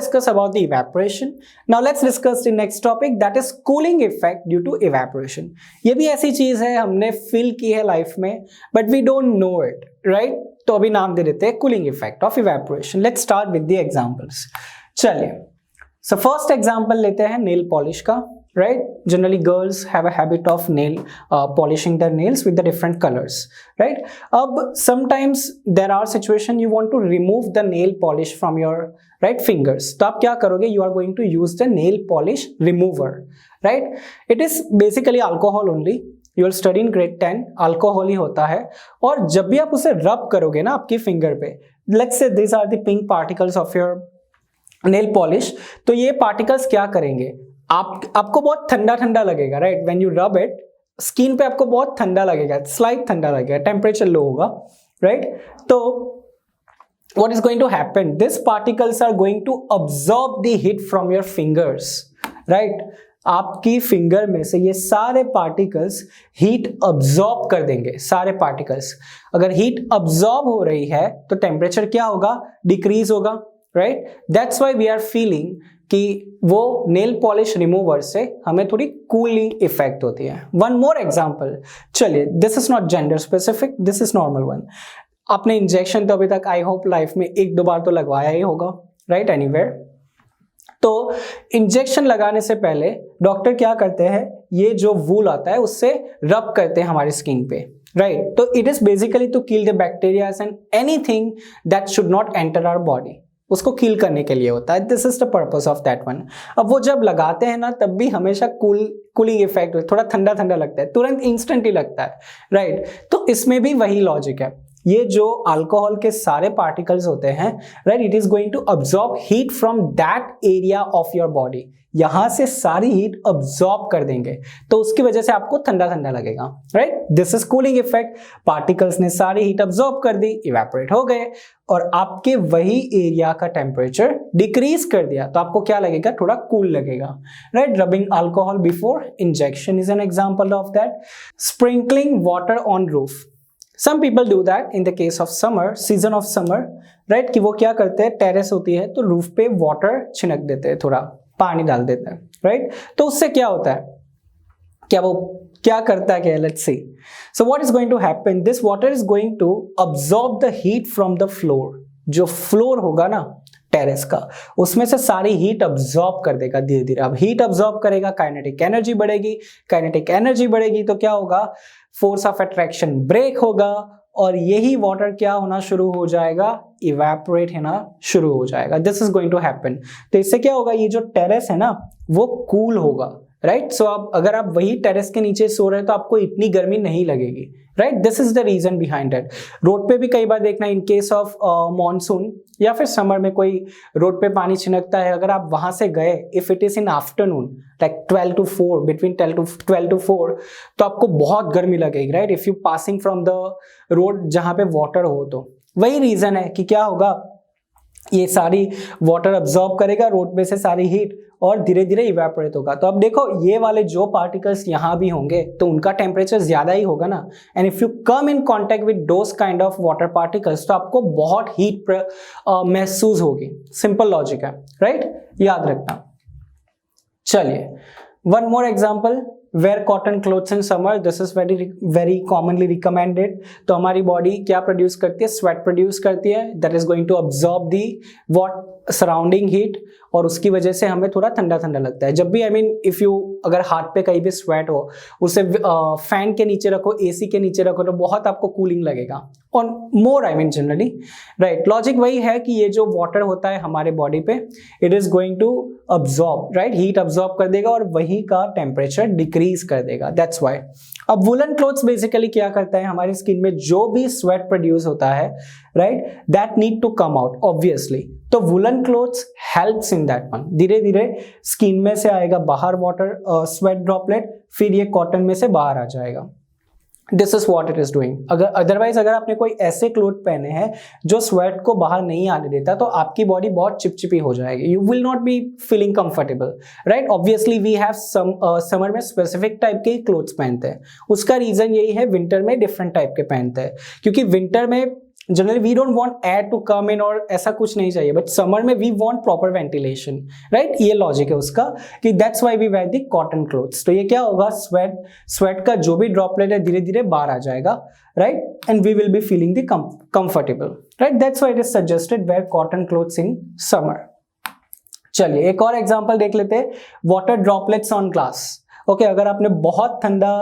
discuss about the evaporation. Now let's discuss the next topic, that is cooling effect due to evaporation. ये भी ऐसी चीज है हमने फील की है लाइफ में, but we don't know it, right? तो अभी नाम दे देते हैं cooling effect of evaporation. Let's start with the examples. चलिए, so first example लेते हैं nail polish का. Right? Generally, girls have a habit of polishing their nails with the different colors. Right? Sometimes there are situations you want to remove the nail polish from your fingers. तो आप क्या करोगे? You are going to use the nail polish remover. Right? It is basically alcohol only. You will study in grade 10. Alcohol ही होता है और जब भी आप उसे रब करोगे ना आपकी फिंगर पे, let's say these are the pink particles of your nail polish. तो ये particles क्या करेंगे? आपको बहुत ठंडा ठंडा लगेगा, right? When you rub it, skin पे आपको बहुत ठंडा लगेगा, स्लाइट ठंडा लगेगा, टेम्परेचर लो होगा, राइट? तो what is going to happen? This particles are going to absorb the heat from your fingers, right? आपकी फिंगर में से ये सारे पार्टिकल्स हीट अब्सॉर्ब कर देंगे, सारे पार्टिकल्स. अगर हीट अब्सॉर्ब हो रही है तो टेम्परेचर क्या होगा? डिक्रीज होगा, right? That's why we are feeling कि वो नेल पॉलिश रिमूवर से हमें थोड़ी कूलिंग इफेक्ट होती है. One more example. चलिए, this is not gender specific, this is normal one. आपने इंजेक्शन तो अभी तक आई होप लाइफ में 1-2 बार तो लगवाया ही होगा, राइट? एनीवेयर. तो इंजेक्शन लगाने से पहले डॉक्टर क्या करते हैं? ये जो वूल आता है उससे रब करते हैं हमारी स्किन पे, राइट? तो it is basically to kill the bacteria and anything that should not enter our body. उसको किल करने के लिए होता है. This is the purpose of that one. अब वो जब लगाते हैं ना तब भी हमेशा कूलिंग इफेक्ट, थोड़ा ठंडा ठंडा लगता है, तुरंत इंस्टेंट ही लगता है, राइट? तो इसमें भी वही लॉजिक है. ये जो अल्कोहल के सारे पार्टिकल्स होते हैं, right, it is going to absorb heat from that area of your body. यहां से सारी हीट अब्सॉर्ब कर देंगे तो उसकी वजह से आपको ठंडा ठंडा लगेगा, right? This is cooling effect. Particles ने सारी हीट अब्सॉर्ब कर दी, इवेपोरेट हो गए और आपके वही एरिया का टेम्परेचर डिक्रीज कर दिया तो आपको क्या लगेगा? थोड़ा कूल लगेगा, right? Rubbing alcohol before injection is an example of that. Sprinkling water on roof. Some people do that in the case of summer, season of summer, right? कि वो क्या करते हैं? टेरेस होती है तो रूफ पे वाटर छिड़क देते हैं, थोड़ा पानी डाल देते हैं, राइट? तो उससे क्या होता है? क्या वो क्या करता है? क्या? Let's see. So what is going to happen? This water is going to absorb the heat from the floor. जो फ्लोर होगा ना टेरेस का, उसमें से सारी हीट अब्सॉर्ब कर देगा धीरे धीरे. अब हीट अब्सॉर्ब करेगा, काइनेटिक एनर्जी बढ़ेगी. काइनेटिक एनर्जी बढ़ेगी तो क्या होगा? फोर्स ऑफ अट्रैक्शन ब्रेक होगा और यही वाटर क्या होना शुरू हो जाएगा? इवेपोरेट होना शुरू हो जाएगा. This is going to happen. तो इससे क्या होगा? ये जो टेरेस है ना वो कूल होगा, राइट? सो अब अगर आप वही टेरेस के नीचे सो रहे हैं तो आपको इतनी गर्मी नहीं लगेगी, right? This is the reason behind it. Road पे भी कई बार देखना, इन केस ऑफ मॉनसून या फिर समर में कोई रोड पे पानी छिड़कता है, अगर आप वहां से गए, if it is in afternoon like 12 to 4, between 12 to 4, तो आपको बहुत गर्मी लगेगी, right? If you passing from the road जहां पे वाटर हो तो वही रीजन है कि क्या होगा? ये सारी वाटर अब्सॉर्ब करेगा रोड पे से सारी हीट और धीरे धीरे इवेपोरेट होगा. तो अब देखो ये वाले जो पार्टिकल्स यहाँ भी होंगे तो उनका टेम्परेचर ज्यादा ही होगा ना. And if you come in contact with those kind of water particles तो आपको बहुत हीट महसूस होगी. सिंपल लॉजिक है, राइट? याद रखना. चलिए, one more example. Where cotton clothes in summer. This is very commonly recommended. तो हमारी बॉडी क्या प्रोड्यूस करती है? स्वेट प्रोड्यूस करती है. That is going to absorb the what? Surrounding heat. और उसकी वजह से हमें थोड़ा ठंडा ठंडा लगता है. जब भी इफ यू अगर हाथ पे कहीं भी स्वेट हो, उसे फैन के नीचे रखो, एसी के नीचे रखो तो बहुत आपको कूलिंग लगेगा. और मोर जनरली, राइट? लॉजिक वही है कि ये जो वाटर होता है हमारे बॉडी पे, it is going to absorb, right? Heat absorb कर देगा और वही का टेम्परेचर डिक्रीज कर देगा. That's why. अब वुलन क्लोथ्स बेसिकली क्या करता है? हमारी स्किन में जो भी स्वेट प्रोड्यूस होता है, right, that need to come out obviously. तो woollen clothes helps in that one. धीरे धीरे स्किन में से आएगा बाहर वाटर, स्वेट ड्रॉपलेट, फिर ये कॉटन में से बाहर आ जाएगा. This is what it is doing. Otherwise अगर आपने कोई ऐसे क्लोथ पहने हैं जो स्वेट को बाहर नहीं आने देता तो आपकी बॉडी बहुत चिपचिपी हो जाएगी. You will not be feeling comfortable, right? Obviously we have summer में स्पेसिफिक टाइप के क्लोथ्स पहनते हैं. उसका रीजन यही है, विंटर में डिफरेंट टाइप के पहनते हैं, क्योंकि विंटर में generally we don't want air to come in और ऐसा कुछ नहीं चाहिए, बट समर में we want proper ventilation, right? ये लॉजिक है उसका कि that's why we wear the cotton clothes. तो ये क्या होगा, स्वेट का जो भी ड्रॉपलेट है धीरे धीरे बाहर आ जाएगा, right? And we will be feeling the comfortable, right? That's why it is suggested wear cotton clothes in summer. चलिए एक और एग्जांपल देख लेते हैं, water droplets on glass. Okay, अगर आपने बहुत ठंडा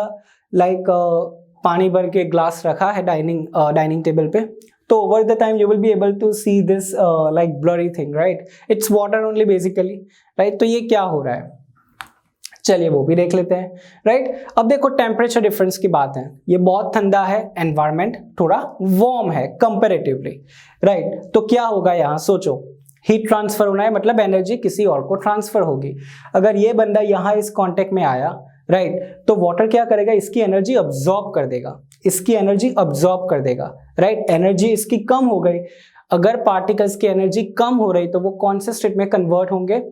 पानी भर के ग्लास रखा है डाइनिंग टेबल पे, तो over the time you will be able to see this like blurry thing, right? It's water only basically, right? तो ये क्या हो रहा है, चलिए वो भी देख लेते हैं, राइट? अब देखो टेम्परेचर डिफरेंस की बात है, ये बहुत ठंडा है, एनवायरमेंट थोड़ा वार्म है कंपैरेटिवली, राइट? तो क्या होगा यहाँ, सोचो, हीट ट्रांसफर होना है, मतलब एनर्जी किसी और को ट्रांसफर होगी। अगर ये बंदा यहाँ इस कांटेक्ट में आया, राइट, तो वाटर क्या करेगा, इसकी एनर्जी अब्सॉर्ब कर देगा, इसकी एनर्जी अब्सॉर्ब कर देगा, राइट? एनर्जी इसकी कम हो गई। अगर पार्टिकल्स की एनर्जी कम हो रही तो वो कौन से स्टेट में कन्वर्ट होंगे,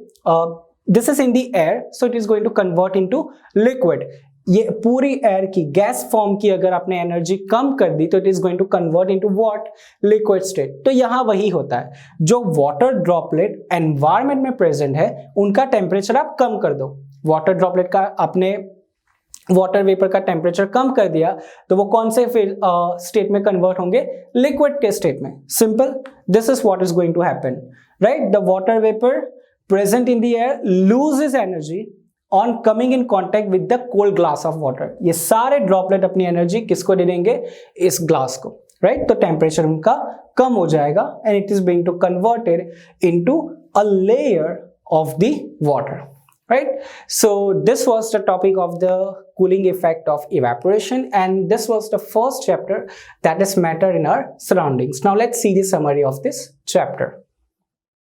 this is in the air, so it is going to convert into liquid. ये पूरी एयर की गैस फॉर्म की अगर आपने एनर्जी कम कर दी तो it is going to convert into what, liquid state. तो यहां वही होता है, जो वाटर ड्रॉपलेट एनवायरमेंट में प्रेजेंट है उनका टेम्परेचर आप कम कर दो। वाटर ड्रॉपलेट का, आपने वाटर वेपर का टेम्परेचर कम कर दिया तो वो कौन से फिर स्टेट में कन्वर्ट होंगे, लिक्विड के स्टेट में। Simple, this is what is going to happen, right? The water vapour present in the air loses energy on coming in contact with the cold glass of water. ये सारे droplet अपनी energy किसको दे देंगे, इस glass को, right? तो temperature उनका कम हो जाएगा and it is being to converted into a layer of the water, right? So this was the topic of the cooling effect of evaporation, and this was the first chapter, that is matter in our surroundings. Now let's see the summary of this chapter.